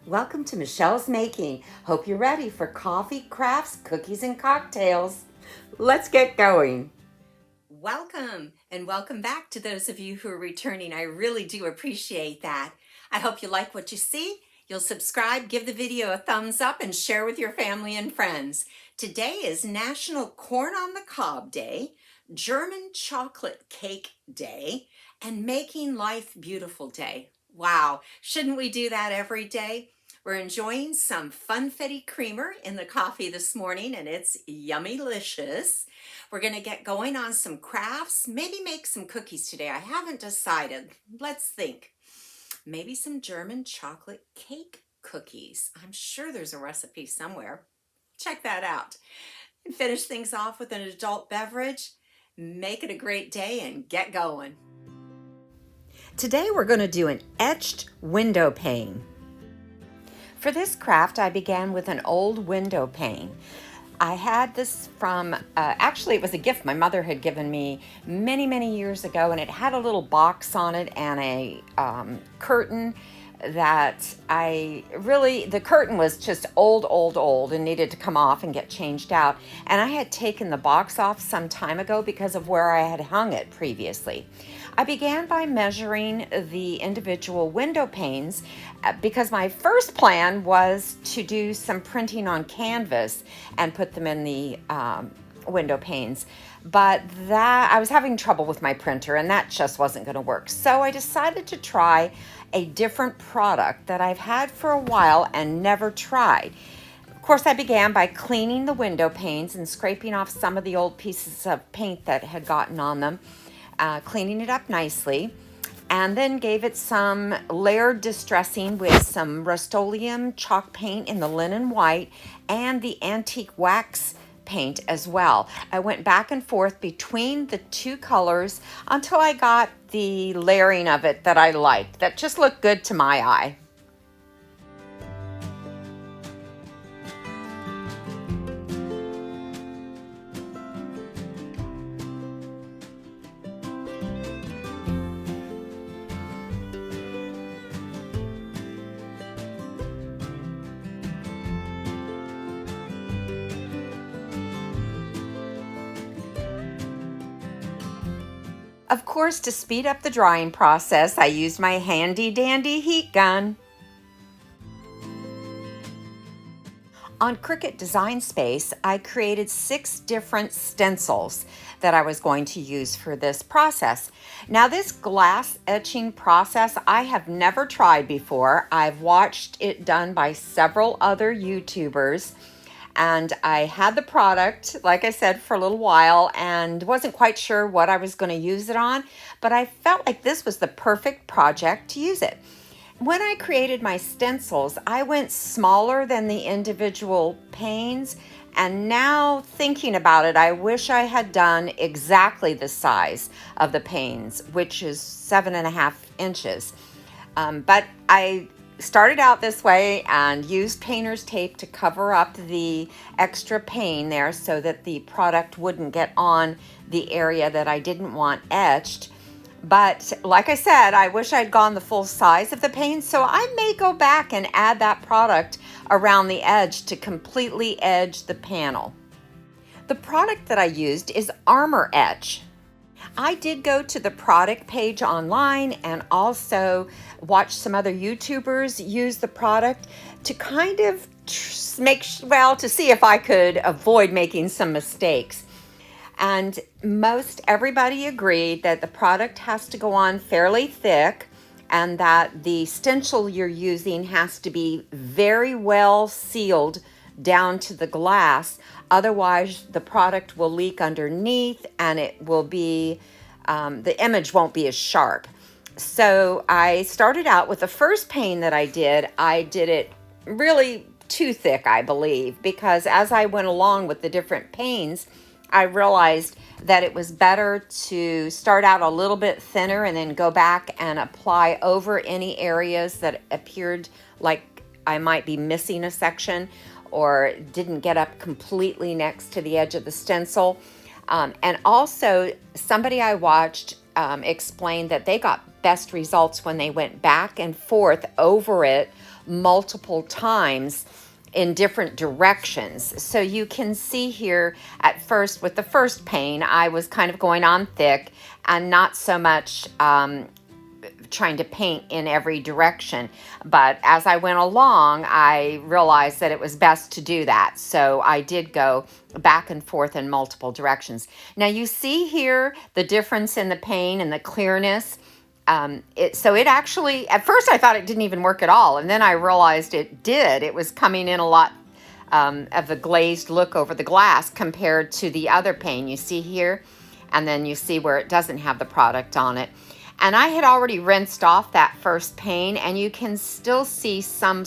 Welcome to Michelle's Making. Hope you're ready for coffee, crafts, cookies, and cocktails. Let's get going. Welcome and welcome back to those of you who are returning. I really do appreciate that. I hope you like what you see. You'll subscribe, give the video a thumbs up, and share with your family and friends. Today is National Corn on the Cob Day, German Chocolate Cake Day, and Making Life Beautiful Day. Wow, shouldn't we do that every day? We're enjoying some funfetti creamer in the coffee this morning, and it's yummy-licious. We're going to get going on some crafts, maybe make some cookies today. I haven't decided. Let's think. Maybe some German chocolate cake cookies. I'm sure there's a recipe somewhere. Check that out. And finish things off with an adult beverage. Make it a great day and get going. Today we're going to do an etched window pane. For this craft, I began with an old window pane. I had this from, actually it was a gift my mother had given me many years ago, and it had a little box on it and a curtain that the curtain was just old and needed to come off and get changed out. And I had taken the box off some time ago because of where I had hung it previously. I began by measuring the individual window panes because my first plan was to do some printing on canvas and put them in the window panes. But I was having trouble with my printer and that just wasn't going to work. So I decided to try a different product that I've had for a while and never tried. Of course, I began by cleaning the window panes and scraping off some of the old pieces of paint that had gotten on them. Cleaning it up nicely, and then gave it some layered distressing with some Rust-Oleum chalk paint in the linen white and the antique wax paint as well. I went back and forth between the two colors until I got the layering of it that I liked, that just looked good to my eye. Of course, to speed up the drying process, I used my handy dandy heat gun. On Cricut Design Space, I created 6 different stencils that I was going to use for this process. Now, this glass etching process I have never tried before. I've watched it done by several other YouTubers. And I had the product, like I said, for a little while and wasn't quite sure what I was going to use it on, but I felt like this was the perfect project to use it. When I created my stencils, I went smaller than the individual panes, and now thinking about it, I wish I had done exactly the size of the panes, which is 7.5 inches. But I started out this way and used painter's tape to cover up the extra pane there so that the product wouldn't get on the area that I didn't want etched. But like I said, I wish I'd gone the full size of the pane, so I may go back and add that product around the edge to completely edge the panel. The product that I used is Armor Etch. I did go to the product page online and also watch some other YouTubers use the product to kind of to see if I could avoid making some mistakes. And most everybody agreed that the product has to go on fairly thick and that the stencil you're using has to be very well sealed down to the glass. Otherwise, the product will leak underneath and it will be, the image won't be as sharp. So I started out with the first pane that I did it really too thick, I believe, because as I went along with the different panes, I realized that it was better to start out a little bit thinner and then go back and apply over any areas that appeared like I might be missing a section or didn't get up completely next to the edge of the stencil. And also, somebody I watched explained that they got best results when they went back and forth over it multiple times in different directions. So you can see here at first with the first pane, I was kind of going on thick and not so much trying to paint in every direction. But as I went along, I realized that it was best to do that. So I did go back and forth in multiple directions. Now you see here the difference in the pane and the clearness. So it actually, at first I thought it didn't even work at all. And then I realized it did. It was coming in a lot of the glazed look over the glass compared to the other pane you see here. And then you see where it doesn't have the product on it. And I had already rinsed off that first pane, and you can still see some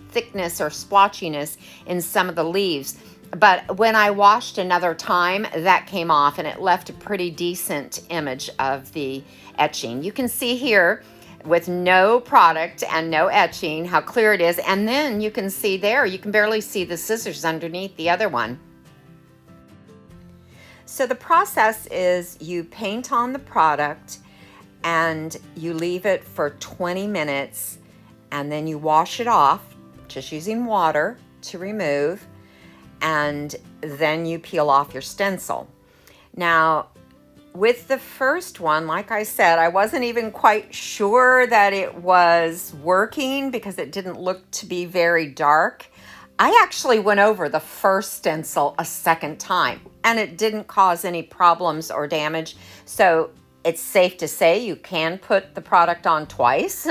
thickness or splotchiness in some of the leaves. But when I washed another time, that came off and it left a pretty decent image of the etching. You can see here with no product and no etching how clear it is. And then you can see there, you can barely see the scissors underneath the other one. So the process is you paint on the product and you leave it for 20 minutes and then you wash it off just using water to remove, and then you peel off your stencil. Now with the first one, like I said, I wasn't even quite sure that it was working because it didn't look to be very dark. I actually went over the first stencil a second time and it didn't cause any problems or damage. So it's safe to say you can put the product on twice,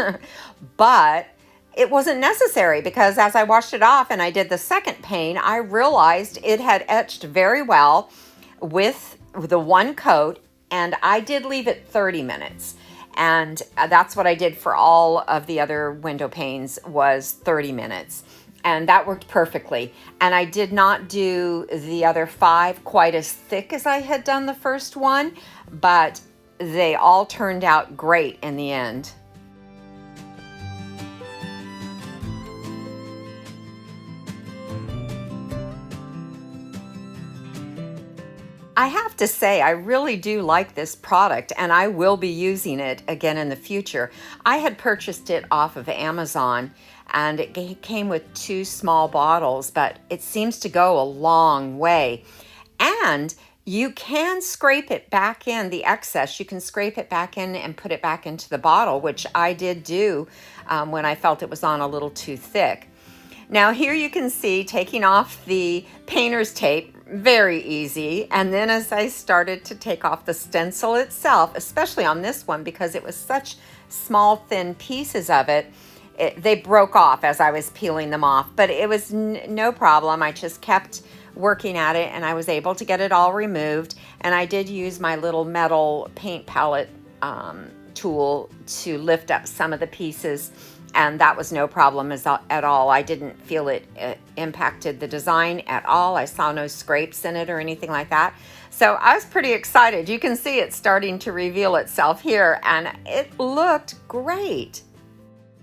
but it wasn't necessary because as I washed it off and I did the second pane, I realized it had etched very well with the one coat, and I did leave it 30 minutes. And that's what I did for all of the other window panes was 30 minutes. And that worked perfectly. And I did not do the other 5 quite as thick as I had done the first one, but they all turned out great in the end. I have to say, I really do like this product and I will be using it again in the future. I had purchased it off of Amazon and it came with 2 small bottles, but it seems to go a long way. And you can scrape it back in, the excess, you can scrape it back in and put it back into the bottle, which I did do when I felt it was on a little too thick. Now here you can see taking off the painter's tape, very easy. And then as I started to take off the stencil itself, especially on this one because it was such small thin pieces of it, they broke off as I was peeling them off, but it was no problem. I just kept working at it and I was able to get it all removed. And I did use my little metal paint palette tool to lift up some of the pieces, and that was no problem at all. I didn't feel it impacted the design at all. I saw no scrapes in it or anything like that. So I was pretty excited. You can see it starting to reveal itself here and it looked great.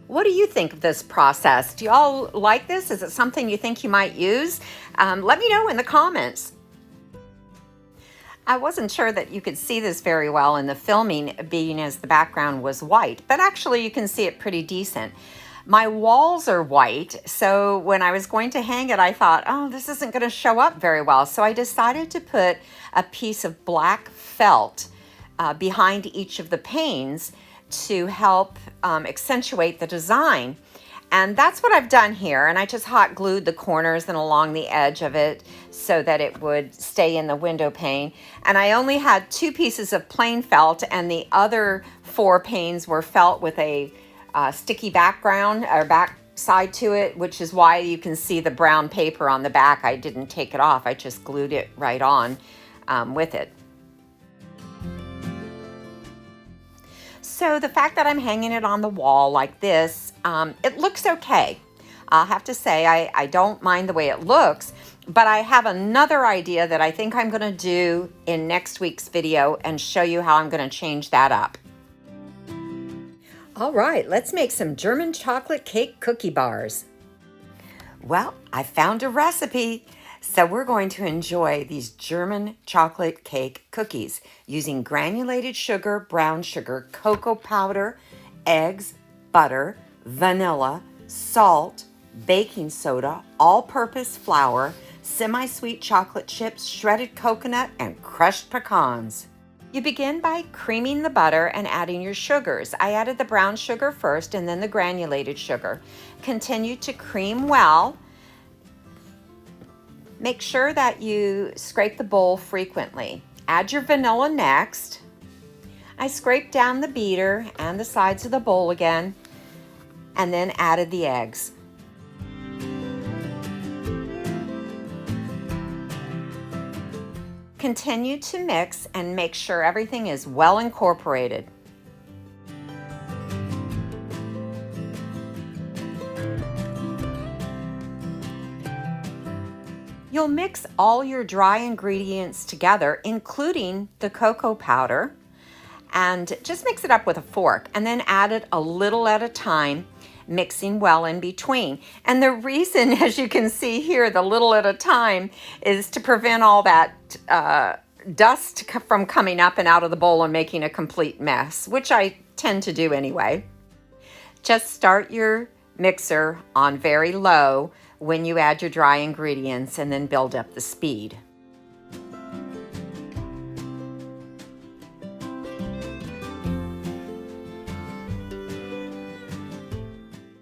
What do you think of this process? Do you all like this? Is it something you think you might use? Let me know in the comments. I wasn't sure that you could see this very well in the filming, being as the background was white, but actually you can see it pretty decent. My walls are white, so when I was going to hang it, I thought, oh, this isn't going to show up very well. So I decided to put a piece of black felt behind each of the panes to help accentuate the design. And that's what I've done here. And I just hot glued the corners and along the edge of it so that it would stay in the window pane. And I only had 2 pieces of plain felt, and the other 4 panes were felt with a sticky background or back side to it, which is why you can see the brown paper on the back. I didn't take it off. I just glued it right on with it. So the fact that I'm hanging it on the wall like this, it looks okay. I'll have to say I don't mind the way it looks, but I have another idea that I think I'm going to do in next week's video and show you how I'm going to change that up. All right, let's make some German chocolate cake cookie bars. Well, I found a recipe. So we're going to enjoy these German chocolate cake cookies using granulated sugar, brown sugar, cocoa powder, eggs, butter, vanilla, salt, baking soda, all-purpose flour, semi-sweet chocolate chips, shredded coconut, and crushed pecans. You begin by creaming the butter and adding your sugars. I added the brown sugar first and then the granulated sugar. Continue to cream well. Make sure that you scrape the bowl frequently. Add your vanilla next. I scraped down the beater and the sides of the bowl again, and then added the eggs. Continue to mix and make sure everything is well incorporated. You'll mix all your dry ingredients together, including the cocoa powder, and just mix it up with a fork and then add it a little at a time, mixing well in between. And the reason, as you can see here, the little at a time is to prevent all that dust from coming up and out of the bowl and making a complete mess, which I tend to do anyway. Just start your mixer on very low when you add your dry ingredients and then build up the speed.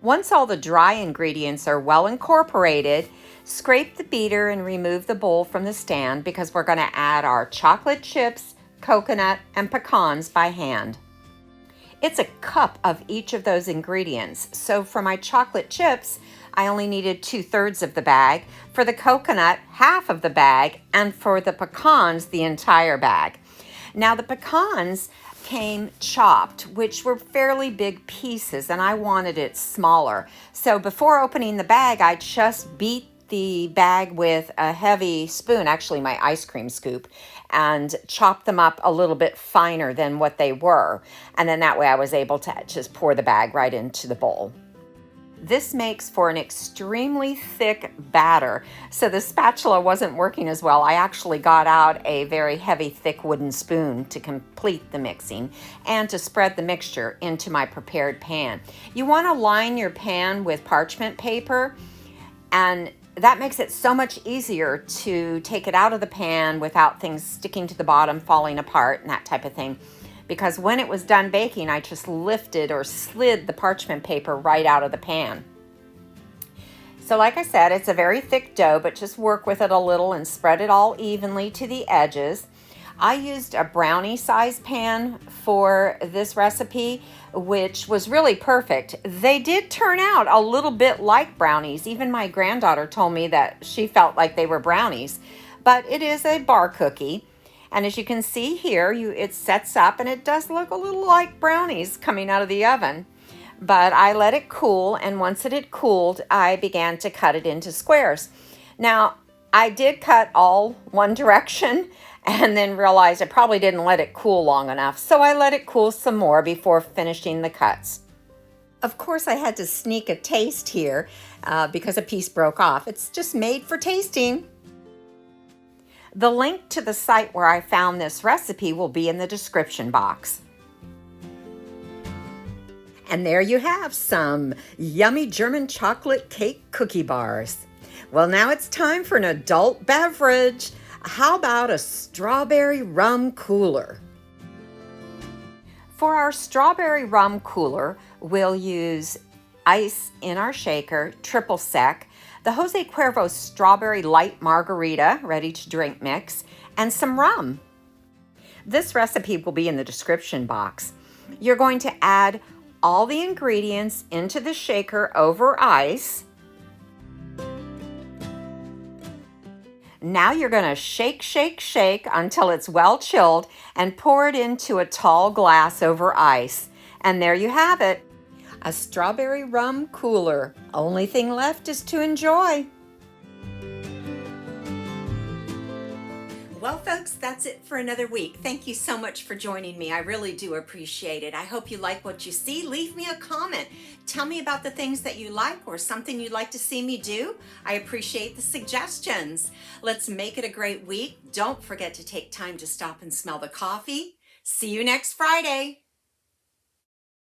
Once all the dry ingredients are well incorporated, scrape the beater and remove the bowl from the stand because we're going to add our chocolate chips, coconut, and pecans by hand. It's a cup of each of those ingredients. So for my chocolate chips, I only needed 2/3 of the bag. For the coconut, half of the bag, and for the pecans, the entire bag. Now the pecans came chopped, which were fairly big pieces, and I wanted it smaller. So before opening the bag, I just beat the bag with a heavy spoon, actually my ice cream scoop, and chopped them up a little bit finer than what they were. And then that way I was able to just pour the bag right into the bowl. This makes for an extremely thick batter, so the spatula wasn't working as well. I actually got out a very heavy, thick wooden spoon to complete the mixing and to spread the mixture into my prepared pan. You want to line your pan with parchment paper, and that makes it so much easier to take it out of the pan without things sticking to the bottom, falling apart, and that type of thing. Because when it was done baking, I just lifted or slid the parchment paper right out of the pan. So like I said, it's a very thick dough, but just work with it a little and spread it all evenly to the edges. I used a brownie size pan for this recipe, which was really perfect. They did turn out a little bit like brownies. Even my granddaughter told me that she felt like they were brownies, but it is a bar cookie. And as you can see here, it sets up and it does look a little like brownies coming out of the oven. But I let it cool, and once it had cooled, I began to cut it into squares. Now, I did cut all one direction and then realized I probably didn't let it cool long enough. So I let it cool some more before finishing the cuts. Of course, I had to sneak a taste here because a piece broke off. It's just made for tasting. The link to the site where I found this recipe will be in the description box. And there you have some yummy German chocolate cake cookie bars. Well, now it's time for an adult beverage. How about a strawberry rum cooler? For our strawberry rum cooler, we'll use ice in our shaker, triple sec, the Jose Cuervo Strawberry Light Margarita, ready to drink mix, and some rum. This recipe will be in the description box. You're going to add all the ingredients into the shaker over ice. Now you're going to shake, shake, shake until it's well chilled and pour it into a tall glass over ice. And there you have it. A strawberry rum cooler. Only thing left is to enjoy. Well, folks, that's it for another week. Thank you so much for joining me. I really do appreciate it. I hope you like what you see. Leave me a comment. Tell me about the things that you like or something you'd like to see me do. I appreciate the suggestions. Let's make it a great week. Don't forget to take time to stop and smell the coffee. See you next Friday.